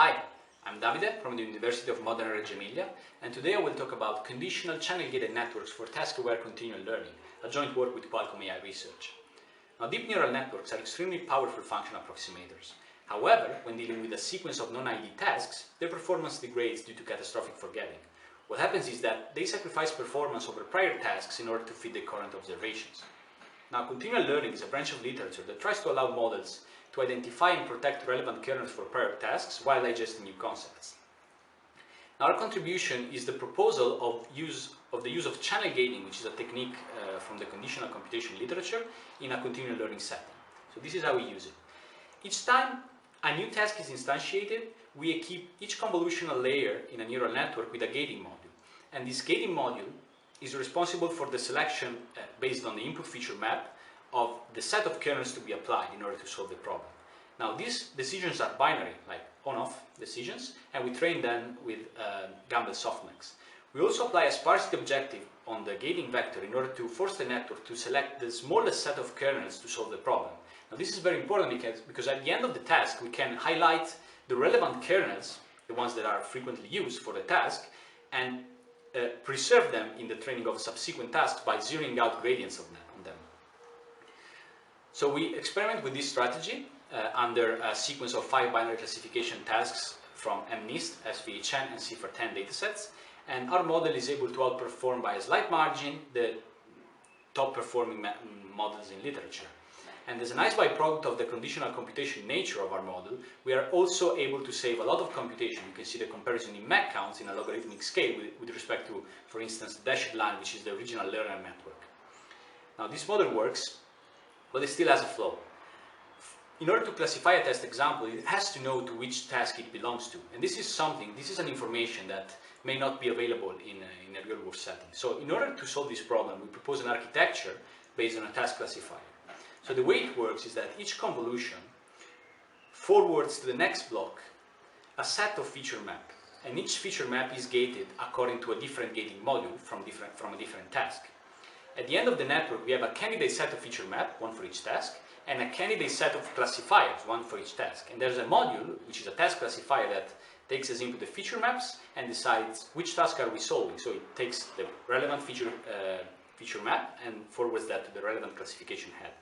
Hi, I'm Davide from the University of Modena Reggio Emilia, and today I will talk about conditional channel-gated networks for task-aware continual learning, a joint work with Qualcomm AI Research. Now, deep neural networks are extremely powerful function approximators. However, when dealing with a sequence of non-ID tasks, their performance degrades due to catastrophic forgetting. What happens is that they sacrifice performance over prior tasks in order to fit the current observations. Now, continual learning is a branch of literature that tries to allow models to identify and protect relevant kernels for prior tasks while digesting new concepts. Now, our contribution is the proposal of the use of channel gating, which is a technique from the conditional computation literature, in a continual learning setting. So this is how we use it. Each time a new task is instantiated, we equip each convolutional layer in a neural network with a gating module. And this gating module is responsible for the selection based on the input feature map of the set of kernels to be applied in order to solve the problem. Now, these decisions are binary, like on-off decisions, and we train them with Gamble softmax. We also apply a sparsity objective on the gating vector in order to force the network to select the smallest set of kernels to solve the problem. Now, this is very important because at the end of the task, we can highlight the relevant kernels, the ones that are frequently used for the task, and preserve them in the training of subsequent tasks by zeroing out gradients on them. So we experiment with this strategy under a sequence of 5 binary classification tasks from MNIST, SVHN, and CIFAR-10 datasets, and our model is able to outperform by a slight margin the top performing models in literature. And as a nice byproduct of the conditional computation nature of our model, we are also able to save a lot of computation. You can see the comparison in MEC counts in a logarithmic scale with respect to, for instance, the dashed line, which is the original learner network. Now, this model works, but it still has a flaw. In order to classify a test example, it has to know to which task it belongs to. And this is an information that may not be available in a real-world setting. So in order to solve this problem, we propose an architecture based on a task classifier. So the way it works is that each convolution forwards to the next block a set of feature map. And each feature map is gated according to a different gating module from a different task. At the end of the network, we have a candidate set of feature map, one for each task, and a candidate set of classifiers, one for each task. And there's a module, which is a task classifier, that takes as input the feature maps and decides which task are we solving. So it takes the relevant feature map and forwards that to the relevant classification head.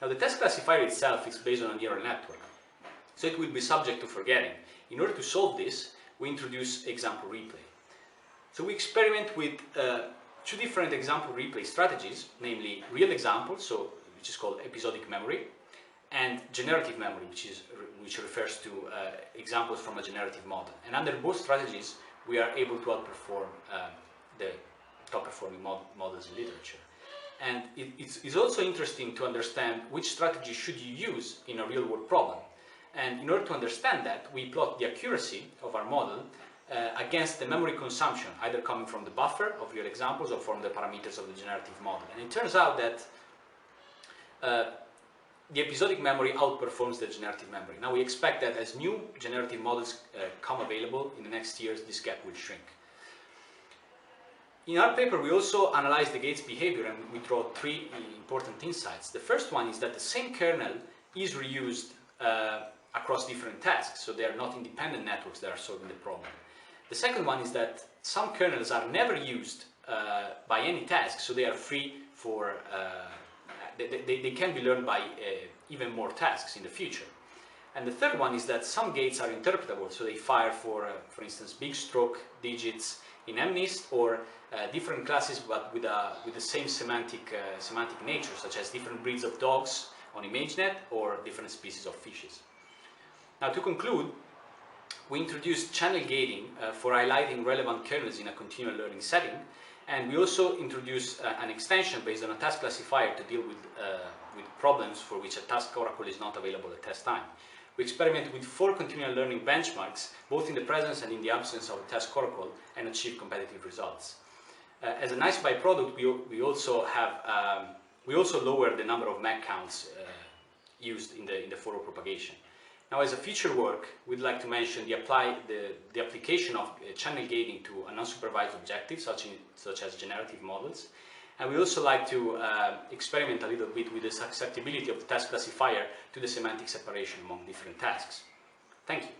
Now, the task classifier itself is based on a neural network, so it will be subject to forgetting. In order to solve this, we introduce example replay. So we experiment with 2 different example replay strategies, namely real examples, which is called episodic memory, and generative memory, which refers to examples from a generative model. And under both strategies, we are able to outperform the top-performing models in literature. And it's also interesting to understand which strategy should you use in a real-world problem. And in order to understand that, we plot the accuracy of our model against the memory consumption, either coming from the buffer of real examples or from the parameters of the generative model. And it turns out that the episodic memory outperforms the generative memory. Now, we expect that as new generative models come available in the next years, this gap will shrink. In our paper, we also analyze the gate's behavior, and we draw 3 important insights. The first one is that the same kernel is reused across different tasks, so they are not independent networks that are solving the problem. The second one is that some kernels are never used by any task, so they are free for, they can be learned by even more tasks in the future. And the third one is that some gates are interpretable, so they fire for instance, big stroke digits in MNIST, or different classes but with the same semantic nature, such as different breeds of dogs on ImageNet or different species of fishes. Now, to conclude, we introduced channel gating for highlighting relevant kernels in a continual learning setting, and we also introduced an extension based on a task classifier to deal with problems for which a task oracle is not available at test time. We experiment with 4 continual learning benchmarks, both in the presence and in the absence of a task oracle, and achieve competitive results. As a nice byproduct, we also lower the number of MEC counts used in the forward propagation. Now, as a future work, we'd like to mention the application of channel gating to an unsupervised objective, such as generative models. And we also like to experiment a little bit with the susceptibility of the task classifier to the semantic separation among different tasks. Thank you.